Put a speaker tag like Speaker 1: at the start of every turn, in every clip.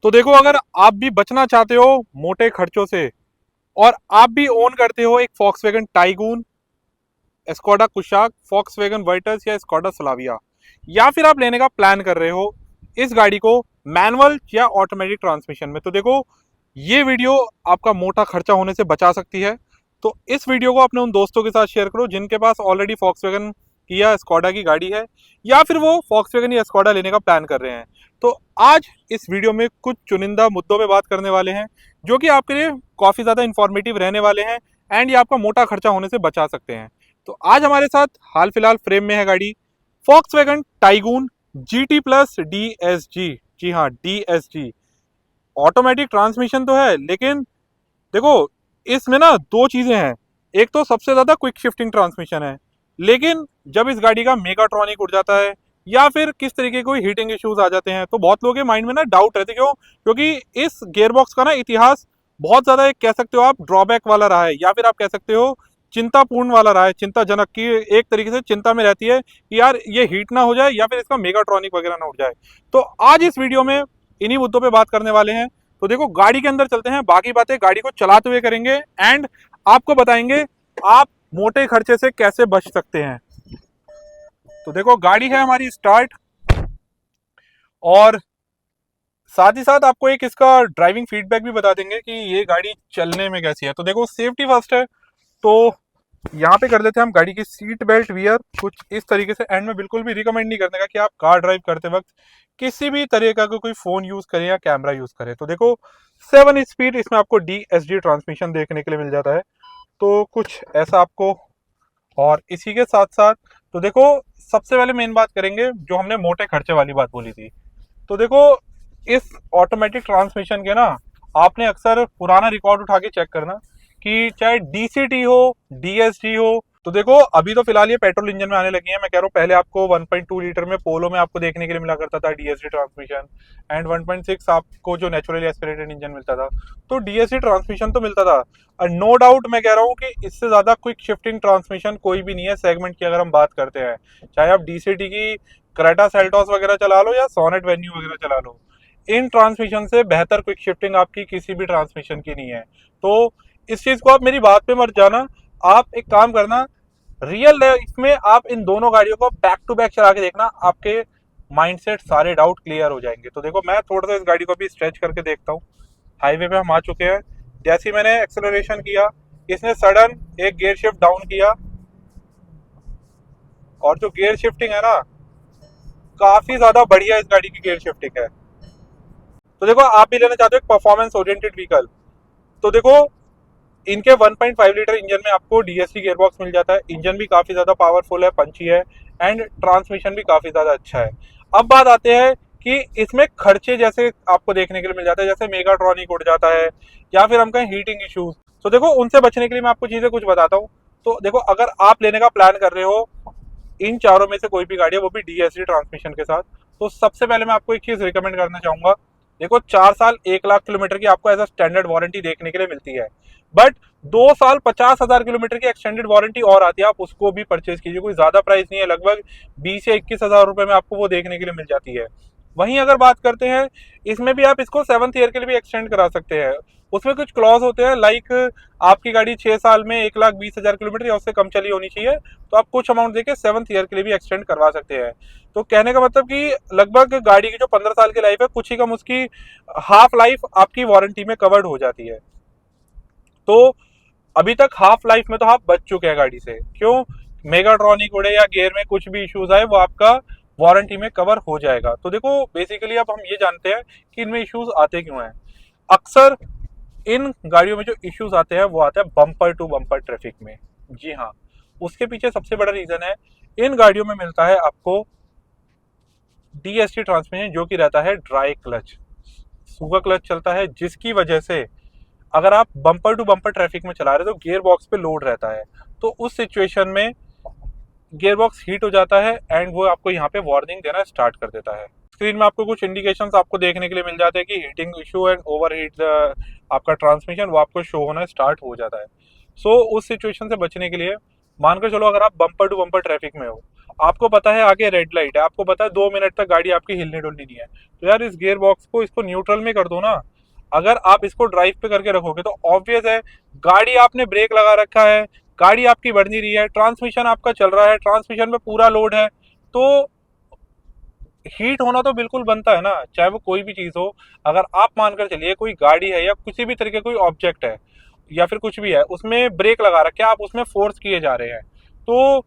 Speaker 1: तो देखो, अगर आप भी बचना चाहते हो मोटे खर्चों से और आप भी ओन करते हो एक Volkswagen tycoon, Skoda Kushaq, Volkswagen Virtus या स्कोडा स्लाविया, या फिर आप लेने का प्लान कर रहे हो इस गाड़ी को मैनुअल या ऑटोमेटिक ट्रांसमिशन में, तो देखो ये वीडियो आपका मोटा खर्चा होने से बचा सकती है। तो इस वीडियो को अपने उन दोस्तों के साथ शेयर करो जिनके पास ऑलरेडी फॉक्सवैगन की या स्कोडा की गाड़ी है, या फिर वो फॉक्सवैगन या स्कोडा लेने का प्लान कर रहे हैं। तो आज इस वीडियो में कुछ चुनिंदा मुद्दों पे बात करने वाले हैं जो कि आपके लिए काफ़ी ज़्यादा इंफॉर्मेटिव रहने वाले हैं एंड ये आपका मोटा खर्चा होने से बचा सकते हैं। तो आज हमारे साथ हाल फिलहाल फ्रेम में है गाड़ी Volkswagen tycoon GT plus DSG। जी हाँ, DSG ऑटोमेटिक ट्रांसमिशन तो है, लेकिन देखो इसमें ना दो चीजें हैं। एक तो सबसे ज्यादा क्विक शिफ्टिंग ट्रांसमिशन है, लेकिन जब इस गाड़ी का मेगाट्रॉनिक उड़ जाता है या फिर किस तरीके के कोई हीटिंग इश्यूज आ जाते हैं तो बहुत लोगों के माइंड में ना डाउट रहते। क्यों? क्योंकि इस गियरबॉक्स का ना इतिहास बहुत ज्यादा, एक कह सकते हो आप, ड्रॉबैक वाला रहा है, या फिर आप कह सकते हो चिंतापूर्ण वाला रहा है, चिंताजनक की एक तरीके से चिंता में रहती है कि यार ये हीट ना हो जाए या फिर इसका मेगाट्रॉनिक वगैरह ना उड़ जाए। तो आज इस वीडियो में इन्हीं मुद्दों पे बात करने वाले हैं। तो देखो गाड़ी के अंदर चलते हैं, बाकी बातें गाड़ी को चलाते हुए करेंगे एंड आपको बताएंगे आप मोटे खर्चे से कैसे बच सकते हैं। तो देखो गाड़ी है हमारी स्टार्ट, और साथ ही साथ आपको एक इसका ड्राइविंग फीडबैक भी बता देंगे कि ये गाड़ी चलने में कैसी है। तो देखो सेफ्टी फर्स्ट है, तो यहाँ पे कर देते हैं हम गाड़ी की सीट बेल्ट वियर कुछ इस तरीके से। एंड में बिल्कुल भी रिकमेंड नहीं करने का कि आप कार ड्राइव करते वक्त किसी भी तरह का कोई फोन यूज करें या कैमरा यूज करें। तो देखो 7 स्पीड इसमें आपको DSG ट्रांसमिशन देखने के लिए मिल जाता है, तो कुछ ऐसा आपको। और इसी के साथ साथ तो देखो सबसे पहले मेन बात करेंगे जो हमने मोटे खर्चे वाली बात बोली थी। तो देखो इस ऑटोमेटिक ट्रांसमिशन के ना आपने अक्सर पुराना रिकॉर्ड उठा के चेक करना कि चाहे DCT हो, DSG हो, तो देखो अभी तो फिलहाल ये पेट्रोल इंजन में आने लगी है। मैं कह रहा हूँ पहले आपको 1.2 लीटर में पोलो में आपको देखने के लिए मिला करता था DSG ट्रांसमिशन, एंड 1.6 आपको जो नेचुरली एस्पिरेटेड इंजन मिलता था, तो DSG ट्रांसमिशन तो मिलता था। और नो डाउट मैं कह रहा हूँ कि इससे ज्यादा क्विक शिफ्टिंग ट्रांसमिशन कोई भी नहीं है सेगमेंट की। अगर हम बात करते हैं चाहे आप DCT की क्रेटा सेल्टॉस वगैरह चला लो या सोनेट वेन्यू वगैरह चला लो, इन ट्रांसमिशन से बेहतर क्विक शिफ्टिंग आपकी किसी भी ट्रांसमिशन की नहीं है। तो इस चीज को आप मेरी बात पे मत जाना, आप एक काम करना, रियल लाइफ में आप इन दोनों गाड़ियों को बैक टू बैक चला के देखना, आपके माइंडसेट सारे डाउट क्लियर हो जाएंगे। तो देखो मैं थोड़ा सा इस गाड़ी को भी स्ट्रेच करके देखता हूँ। हाईवे पे हम आ चुके हैं, जैसे ही मैंने एक्सेलरेशन किया इसने सडन एक गियर शिफ्ट डाउन किया, और जो गियर शिफ्टिंग है ना काफी ज्यादा बढ़िया इस गाड़ी की गियर शिफ्टिंग है। तो देखो आप भी लेना चाहते हो एक परफॉर्मेंस ओरिएंटेड व्हीकल, तो देखो इनके 1.5 लीटर इंजन में आपको DSG गियरबॉक्स मिल जाता है। इंजन भी काफी ज्यादा पावरफुल है, पंची है, एंड ट्रांसमिशन भी काफी ज्यादा अच्छा है। अब बात आते हैं कि इसमें खर्चे जैसे आपको देखने के लिए मिल जाता है, जैसे मेगाट्रॉनिक उड़ जाता है या फिर हम कहें हीटिंग इश्यूज। तो देखो उनसे बचने के लिए मैं आपको चीजें कुछ बताता हूँ। तो देखो अगर आप लेने का प्लान कर रहे हो इन चारों में से कोई भी गाड़ी है, वो भी DSG ट्रांसमिशन के साथ, तो सबसे पहले मैं आपको एक चीज रिकमेंड करना चाहूंगा। देखो 4 साल 1 लाख किलोमीटर की आपको एज अ स्टैंडर्ड वारंटी देखने के लिए मिलती है, बट 2 साल 50,000 किलोमीटर की एक्सटेंडेड वारंटी और आती है, आप उसको भी परचेज कीजिए। कोई ज्यादा प्राइस नहीं है, लगभग 20 या 21 हजार रुपए में आपको वो देखने के लिए मिल जाती है। वहीं अगर बात करते हैं इसमें भी आप इसको 7th ईयर के लिए भी एक्सटेंड करा सकते हैं। उसमें कुछ क्लॉज होते हैं, लाइक आपकी गाड़ी 6 साल में 1,20,000 किलोमीटर या उससे कम चली होनी चाहिए, तो आप कुछ अमाउंट देके 7th ईयर के लिए भी एक्सटेंड करवा सकते हैं। तो कहने का मतलब कि लगभग गाड़ी की जो 15 साल की लाइफ है, कुछ ही कम उसकी हाफ लाइफ आपकी वारंटी में कवर्ड हो जाती है। तो अभी तक हाफ लाइफ में तो आप बच चुके हैं गाड़ी से। क्यों? मेगाट्रॉनिक उड़े या गियर में कुछ भी इश्यूज आए वो आपका वारंटी में कवर हो जाएगा। तो देखो बेसिकली अब हम ये जानते हैं कि इनमें इश्यूज आते क्यों हैं। अक्सर इन गाड़ियों में जो इश्यूज आते हैं वो आते हैं बम्पर टू बम्पर ट्रैफिक में। जी हाँ, उसके पीछे सबसे बड़ा रीजन है, इन गाड़ियों में मिलता है आपको DSG ट्रांसमिशन जो कि रहता है ड्राई क्लच, सूखा क्लच चलता है, जिसकी वजह से अगर आप बम्पर टू बम्पर ट्रैफिक में चला रहे हो तो गियर बॉक्स पे लोड रहता है, तो उस सिचुएशन में गियर बॉक्स हीट हो जाता है एंड वो आपको यहाँ पे वार्निंग देना स्टार्ट कर देता है। स्क्रीन में आपको कुछ इंडिकेशंस आपको देखने के लिए मिल जाते हैं कि heating issue and over heat आपका ट्रांसमिशन वो आपको शो होना स्टार्ट हो जाता है। सो उस सिचुएशन से बचने के लिए मानकर चलो अगर आप बम्पर टू बम्पर ट्रैफिक में हो आपको पता है आगे रेड लाइट है, आपको पता है 2 मिनट तक गाड़ी आपकी हिलने डुलनी नहीं है, तो यार इस गियर बॉक्स को इसको न्यूट्रल में कर दो ना। अगर आप इसको ड्राइव पे करके रखोगे तो ऑब्वियस है, गाड़ी आपने ब्रेक लगा रखा है, गाड़ी आपकी बढ़ नहीं रही है, ट्रांसमिशन आपका चल रहा है, ट्रांसमिशन में पूरा लोड है, तो हीट होना तो बिल्कुल बनता है ना, चाहे वो कोई भी चीज हो। अगर आप मानकर चलिए कोई गाड़ी है या किसी भी तरीके कोई ऑब्जेक्ट है या फिर कुछ भी है, उसमें ब्रेक लगा रखे हैं, आप उसमें फोर्स किए जा रहे हैं, तो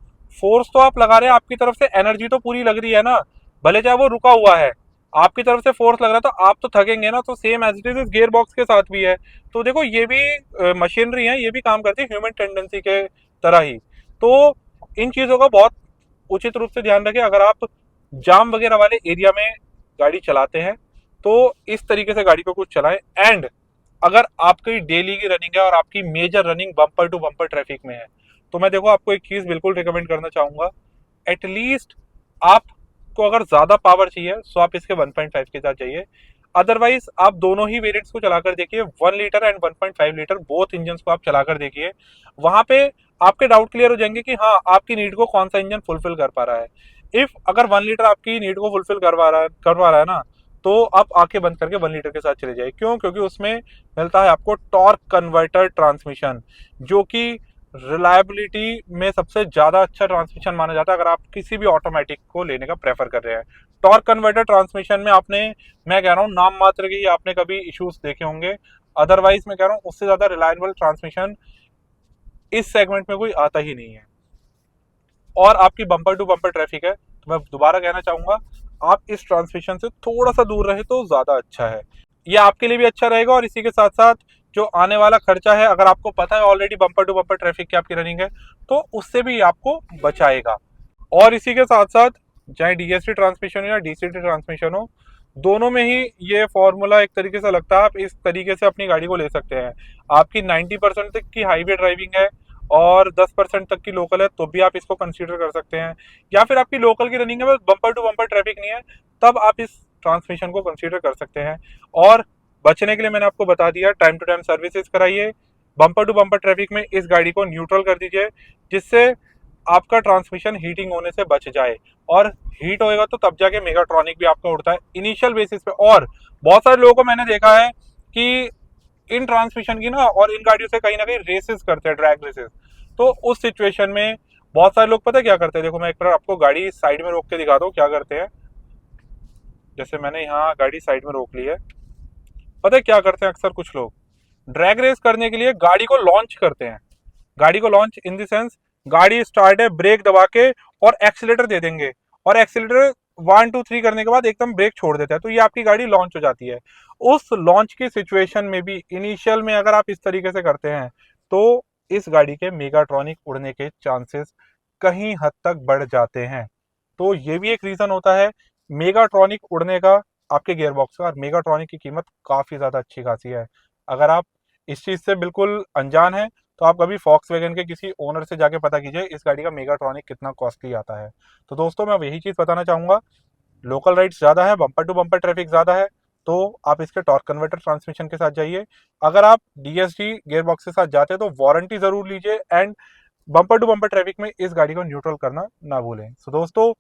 Speaker 1: फोर्स तो आप लगा रहे हैं, आपकी तरफ से एनर्जी तो पूरी लग रही है ना, भले चाहे वो रुका हुआ है, आपकी तरफ से फोर्स लग रहा है तो आप तो थकेंगे ना। तो सेम एज इट इज इस गियर बॉक्स के साथ भी है। तो देखो ये भी मशीनरी है, ये भी काम करती है ह्यूमन टेंडेंसी के तरह ही। तो इन चीजों का बहुत उचित रूप से ध्यान रखें। अगर आप जाम वगैरह वाले एरिया में गाड़ी चलाते हैं तो इस तरीके से गाड़ी को कुछ चलाएं। एंड अगर आपकी डेली की रनिंग है और आपकी major running bumper to bumper traffic में है, तो मैं देखो आपको एक चीज बिल्कुल रिकमेंड करना चाहूंगा। एटलीस्ट आपको अगर ज्यादा पावर चाहिए तो आप इसके 1.5 के साथ जाइए। अदरवाइज आप दोनों ही वेरिएंट्स को चलाकर देखिए, 1 litre and 1.5 litre both engine को आप चलाकर देखिए। वहां पे आपके डाउट क्लियर हो जाएंगे कि हाँ आपकी नीड को कौन सा इंजन फुलफिल कर पा रहा है। इफ अगर 1 लीटर आपकी नीड को फुलफिल करवा रहा है ना, तो आप आंखें बंद करके 1 लीटर के साथ चले जाइए। क्यों? क्योंकि उसमें मिलता है आपको टॉर्क कन्वर्टर ट्रांसमिशन, जो कि रिलायबिलिटी में सबसे ज्यादा अच्छा ट्रांसमिशन माना जाता है अगर आप किसी भी ऑटोमेटिक को लेने का प्रेफर कर रहे हैं। टॉर्क कन्वर्टर ट्रांसमिशन में आपने, मैं कह रहा हूँ नाम मात्र के ही आपने कभी इश्यूज देखे होंगे, अदरवाइज मैं कह रहा हूँ उससे ज्यादा रिलायबल ट्रांसमिशन इस सेगमेंट में कोई आता ही नहीं है। और आपकी बम्पर टू बम्पर ट्रैफिक है तो मैं दोबारा कहना चाहूंगा, आप इस ट्रांसमिशन से थोड़ा सा दूर रहे तो ज्यादा अच्छा है। ये आपके लिए भी अच्छा रहेगा और इसी के साथ साथ जो आने वाला खर्चा है, अगर आपको पता है already bumper to bumper traffic की आपकी रनिंग है, तो उससे भी आपको बचाएगा। और इसी के साथ साथ चाहे डीएसटी ट्रांसमिशन हो या डीसीटी ट्रांसमिशन हो, दोनों में ही ये फॉर्मूला एक तरीके से लगता है। आप इस तरीके से अपनी गाड़ी को ले सकते हैं। आपकी 90% तक की हाईवे ड्राइविंग है और 10% तक की लोकल है, तो भी आप इसको कंसीडर कर सकते हैं। या फिर आपकी लोकल की रनिंग है बस बम्पर टू बम्पर ट्रैफिक नहीं है, तब आप इस ट्रांसमिशन को कंसीडर कर सकते हैं। और बचने के लिए मैंने आपको बता दिया, टाइम टू टाइम सर्विसेज कराइए। बम्पर टू बम्पर ट्रैफिक में इस गाड़ी को न्यूट्रल कर दीजिए, जिससे आपका ट्रांसमिशन हीटिंग होने से बच जाए। और हीट होएगा तो तब जाके मेगाट्रॉनिक भी आपका उड़ता है इनिशियल बेसिस पे। और बहुत सारे लोगों को मैंने देखा है कि इन ट्रांसमिशन की ना और इन गाड़ियों से कहीं ना कहीं रेसेस करते हैं, ड्रैग रेसेस। तो उस सिचुएशन में बहुत सारे लोग पता है क्या करते हैं, देखो मैं एक बार आपको गाड़ी साइड में रोक के दिखाता हूँ क्या करते हैं। जैसे मैंने यहाँ गाड़ी साइड में रोक ली है, पता है क्या करते हैं अक्सर कुछ लोग, ड्रैग रेस करने के लिए गाड़ी को लॉन्च करते हैं। गाड़ी को लॉन्च इन द सेंस, गाड़ी स्टार्ट है, ब्रेक दबा के और एक्सीलेटर दे देंगे, और एक्सीलेटर 1 2 3 करने के बाद एकदम ब्रेक छोड़ देता है, तो ये आपकी गाड़ी लॉन्च हो जाती है। उस लॉन्च की सिचुएशन में भी इनिशियल में अगर आप इस तरीके से करते हैं, तो इस गाड़ी के मेगाट्रॉनिक उड़ने के चांसेस कहीं हद तक बढ़ जाते हैं। तो ये भी एक रीजन होता है मेगाट्रॉनिक उड़ने का आपके गियरबॉक्स का। और मेगाट्रॉनिक की कीमत काफी ज्यादा अच्छी खासी है। अगर आप इस चीज से बिल्कुल अनजान है, तो आप कभी फॉक्सवैगन के किसी ओनर से जाके पता कीजिए इस गाड़ी का मेगाट्रॉनिक कितना कॉस्टली आता है। तो दोस्तों मैं अब यही चीज बताना चाहूंगा, लोकल राइड्स ज्यादा है, बम्पर टू बम्पर ट्रैफिक ज्यादा है, तो आप इसके टॉर्क कन्वर्टर ट्रांसमिशन के साथ जाइए। अगर आप डीएसडी गियर बॉक्स के साथ जाते हैं तो वारंटी जरूर लीजिए। And bumper to bumper traffic में इस गाड़ी को न्यूट्रल करना ना भूलें। सो दोस्तों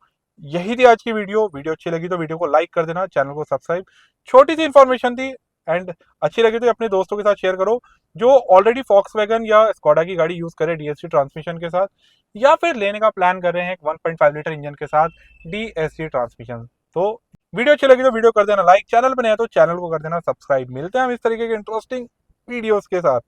Speaker 1: यही थी आज की वीडियो। वीडियो अच्छी लगी तो वीडियो को लाइक कर देना, चैनल को सब्सक्राइब। छोटी सी इन्फॉर्मेशन थी, एंड अच्छी लगी तो अपने दोस्तों के साथ शेयर करो जो ऑलरेडी फॉक्सवैगन या स्कॉडा की गाड़ी यूज करे डीएसटी ट्रांसमिशन के साथ, या फिर लेने का प्लान कर रहे हैं 1.5 लीटर इंजन के साथ डीएसटी ट्रांसमिशन। तो वीडियो अच्छी लगी तो वीडियो कर देना लाइक, चैनल पर नया तो चैनल को कर देना सब्सक्राइब। मिलते हैं हम इस तरीके के इंटरेस्टिंग वीडियोस के साथ।